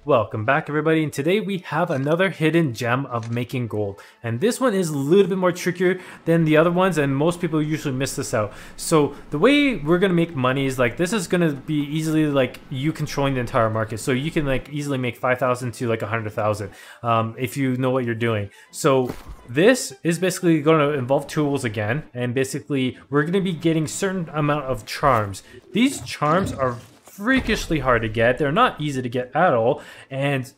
Welcome back everybody, and today we have another hidden gem of making gold, and this one is a little bit more trickier than the other ones, and most people usually miss this out. So the way we're gonna make money is like this is gonna be easily like you controlling the entire market, so you can like easily make 5,000 to like 100,000 if you know what you're doing. So this is basically going to involve tools again, and basically we're going to be getting certain amount of charms. These charms are freakishly hard to get. They're not easy to get at all, and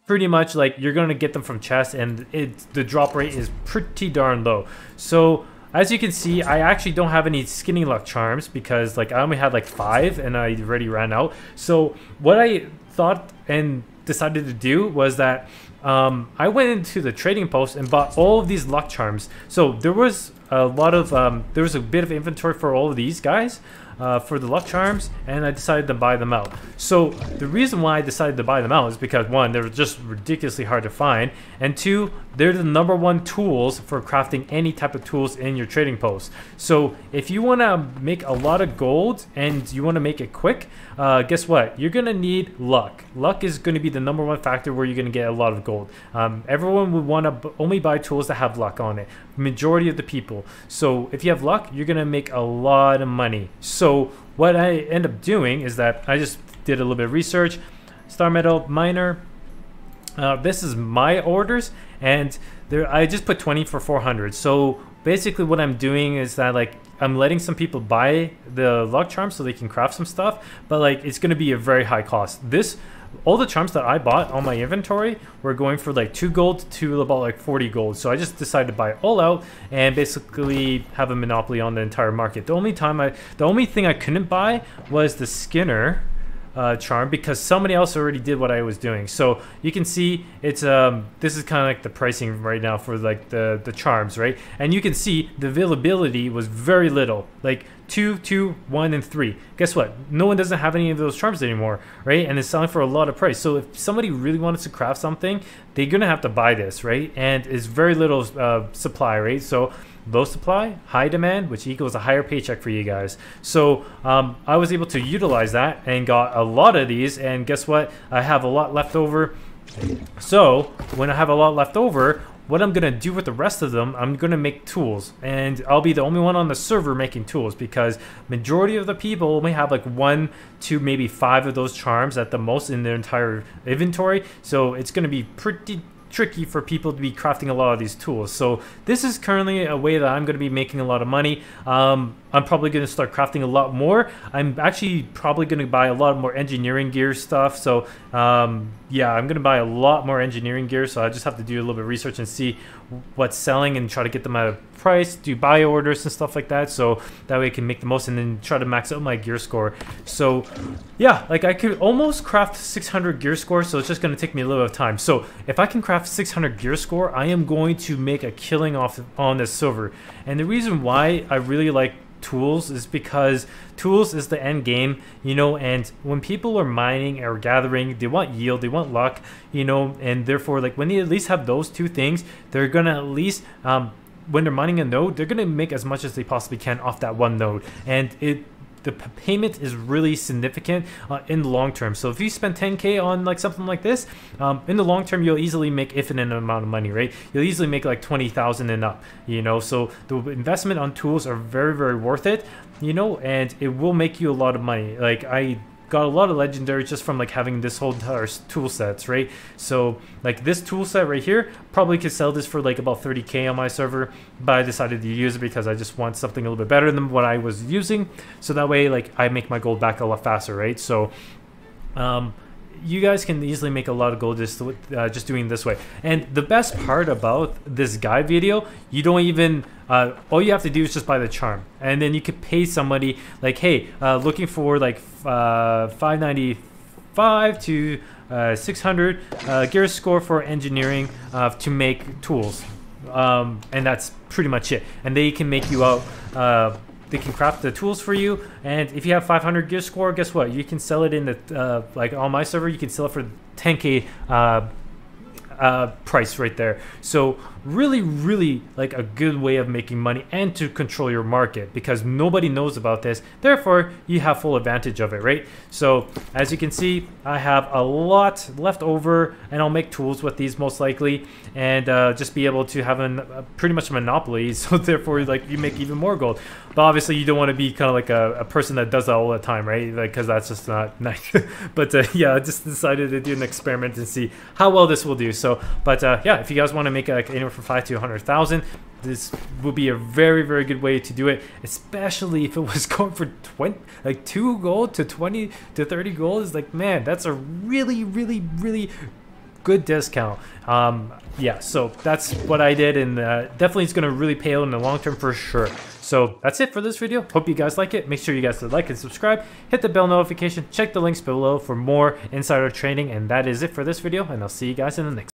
pretty much like you're going to get them from chests, and the drop rate is pretty darn low. So as you can see, I actually don't have any skinny luck charms because like I only had like 5 and I already ran out. So what I thought and decided to do was that I went into the trading post and bought all of these luck charms. So there was a lot of there was a bit of inventory for all of these guys for the luck charms, and I decided to buy them out. So the reason why I decided to buy them out is because one, they're just ridiculously hard to find, and two, they're the #1 tools for crafting any type of tools in your trading post. So if you want to make a lot of gold and you want to make it quick, guess what? You're gonna need luck. Luck is going to be the #1 factor where you're going to get a lot of gold. Everyone would want to only buy tools that have luck on it, majority of the people. So if you have luck, you're going to make a lot of money. So what I end up doing is that I just did a little bit of research. Star metal miner, this is my orders, and there I just put 20 for 400. So basically what I'm doing is that like I'm letting some people buy the luck charms so they can craft some stuff, but like it's going to be a very high cost. All the charms that I bought on my inventory were going for like 2 gold to about like 40 gold. So I just decided to buy it all out and basically have a monopoly on the entire market. The only thing I couldn't buy was the Skinner charm because somebody else already did what I was doing. So you can see it's this is kind of like the pricing right now for like the charms, right? And you can see the availability was very little, like 2, 2, 1, and 3. Guess what? No one doesn't have any of those charms anymore, right? And it's selling for a lot of price. So if somebody really wanted to craft something, they're gonna have to buy this, right? And it's very little supply, right? So low supply, high demand, which equals a higher paycheck for you guys. So I was able to utilize that and got a lot of these, and guess what? I have a lot left over. So when I have a lot left over, what I'm gonna do with the rest of them, I'm gonna make tools, and I'll be the only one on the server making tools because majority of the people only have like 1 to maybe 5 of those charms at the most in their entire inventory. So it's gonna be pretty tricky for people to be crafting a lot of these tools. So this is currently a way that I'm going to be making a lot of money. I'm probably going to start crafting a lot more. I'm actually probably going to buy a lot more engineering gear stuff. So yeah, I'm going to buy a lot more engineering gear. So I just have to do a little bit of research and see what's selling and try to get them at a price, do buy orders and stuff like that, so that way I can make the most and then try to max out my gear score. So yeah, like I could almost craft 600 gear score, so it's just going to take me a little bit of time. So if I can craft 600 gear score, I am going to make a killing off on this server. And the reason why I really like tools is because tools is the end game, you know, and when people are mining or gathering, they want yield, they want luck, you know, and therefore like when they at least have those two things, they're gonna at least when they're mining a node, they're gonna make as much as they possibly can off that one node, and the payment is really significant in the long term. So if you spend 10K on like something like this, in the long term, you'll easily make infinite amount of money, right? You'll easily make like 20,000 and up, you know? So the investment on tools are very, very worth it, you know, and it will make you a lot of money. Like I got a lot of legendaries just from like having this whole entire tool sets, right? So like this tool set right here, probably could sell this for like about 30K on my server, but I decided to use it because I just want something a little bit better than what I was using, so that way like I make my gold back a lot faster, right? So you guys can easily make a lot of gold just doing this way. And the best part about this guide video, you don't even all you have to do is just buy the charm, and then you could pay somebody like, hey, looking for like 595 to 600 gear score for engineering to make tools, and that's pretty much it. And they can make you out they can craft the tools for you, and if you have 500 gear score, guess what? You can sell it in the like on my server, you can sell it for 10K price right there. So really like a good way of making money and to control your market, because nobody knows about this, therefore you have full advantage of it, right? So as you can see, I have a lot left over, and I'll make tools with these most likely, and just be able to have pretty much a monopoly, so therefore like you make even more gold. But obviously you don't want to be kind of like a person that does that all the time, right? Like, because that's just not nice. But yeah, I just decided to do an experiment and see how well this will do. So but yeah, if you guys want to make like anywhere from 5 to 100,000, this would be a very good way to do it, especially if it was going for 20, like 2 gold to 20 to 30 gold. Is like, man, that's a really good discount. Yeah, so that's what I did, and definitely it's going to really pay out in the long term for sure. So that's it for this video. Hope you guys like it. Make sure you guys like and subscribe, hit the bell notification, check the links below for more insider trading, and that is it for this video, and I'll see you guys in the next